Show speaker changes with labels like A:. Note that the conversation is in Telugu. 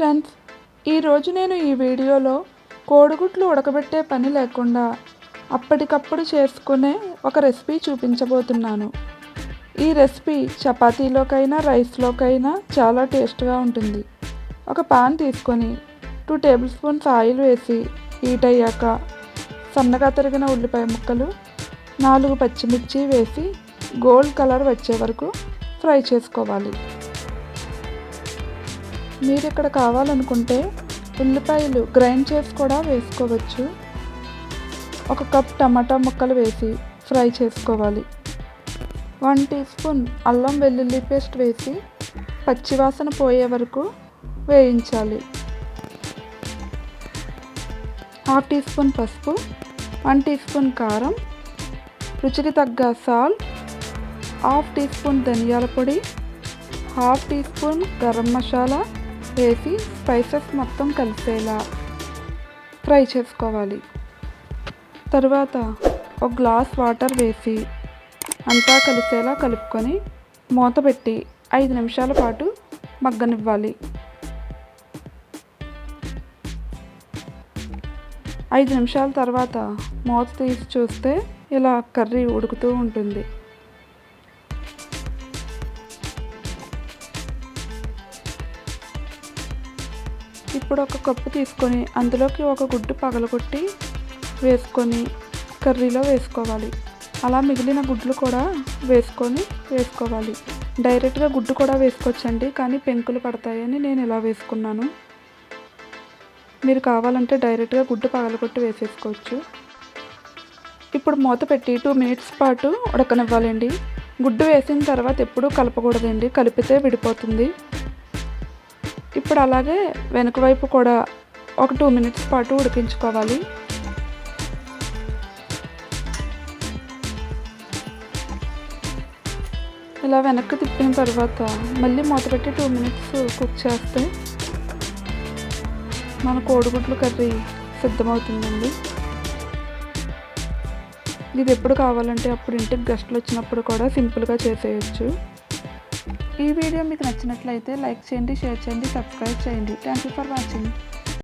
A: ఫ్రెండ్స్, ఈరోజు నేను ఈ వీడియోలో కోడిగుడ్లు ఉడకబెట్టే పని లేకుండా అప్పటికప్పుడు చేసుకునే ఒక రెసిపీ చూపించబోతున్నాను. ఈ రెసిపీ చపాతీలోకైనా రైస్లోకైనా చాలా టేస్ట్గా ఉంటుంది. ఒక పాన్ తీసుకొని 2 టేబుల్ స్పూన్స్ ఆయిల్ వేసి హీట్ అయ్యాక సన్నగా తరిగిన ఉల్లిపాయ ముక్కలు, 4 పచ్చిమిర్చి వేసి గోల్డ్ కలర్ వచ్చే వరకు ఫ్రై చేసుకోవాలి. మీరు ఇక్కడ కావాలనుకుంటే ఉల్లిపాయలు గ్రైండ్ చేసి కూడా వేసుకోవచ్చు. 1 కప్ టమాటా ముక్కలు వేసి ఫ్రై చేసుకోవాలి. 1 టీ స్పూన్ అల్లం వెల్లుల్లి పేస్ట్ వేసి పచ్చివాసన పోయే వరకు వేయించాలి. 1/2 టీ స్పూన్ పసుపు, 1 టీ స్పూన్ కారం, రుచికి తగ్గ సాల్ట్, 1/2 టీ స్పూన్ ధనియాల పొడి, 1/2 టీ స్పూన్ గరం మసాలా వేసి స్పైసెస్ మొత్తం కలిసేలా ఫ్రై చేసుకోవాలి. తరువాత 1 గ్లాస్ వాటర్ వేసి అంతా కలిసేలా కలుపుకొని మూత పెట్టి 5 నిమిషాల పాటు మగ్గనివ్వాలి. 5 నిమిషాల తర్వాత మూత తీసి చూస్తే ఇలా కర్రీ ఉడుకుతూ ఉంటుంది. ఇప్పుడు 1 కప్పు తీసుకొని అందులోకి 1 గుడ్డు పగలగొట్టి వేసుకొని కర్రీలో వేసుకోవాలి. అలా మిగిలిన గుడ్లు కూడా వేసుకోవాలి. డైరెక్ట్గా గుడ్డు కూడా వేసుకోవచ్చండి, కానీ పెంకులు పడతాయని నేను ఇలా వేసుకున్నాను. మీరు కావాలంటే డైరెక్ట్గా గుడ్డు పగలగొట్టి వేసేసుకోవచ్చు. ఇప్పుడు మూత పెట్టి 2 మినిట్స్ పాటు ఉడకనివ్వాలండి. గుడ్డు వేసిన తర్వాత ఎప్పుడూ కలపకూడదండి, కలిపితే విడిపోతుంది. ఇప్పుడు అలాగే వెనుక వైపు కూడా ఒక 2 మినిట్స్ పాటు ఉడికించుకోవాలి. ఇలా వెనక్కి తిప్పిన తర్వాత మళ్ళీ మూత పెట్టి 2 మినిట్స్ కుక్ చేస్తే మన కోడిగుడ్లు కర్రీ సిద్ధమవుతుందండి. ఇది ఎప్పుడు కావాలంటే అప్పుడు ఇంటికి గెస్టులు వచ్చినప్పుడు కూడా సింపుల్గా చేసేయచ్చు. ఈ వీడియో మీకు నచ్చినట్లయితే లైక్ చేయండి, షేర్ చేయండి, సబ్స్క్రైబ్ చేయండి. Thank you for watching.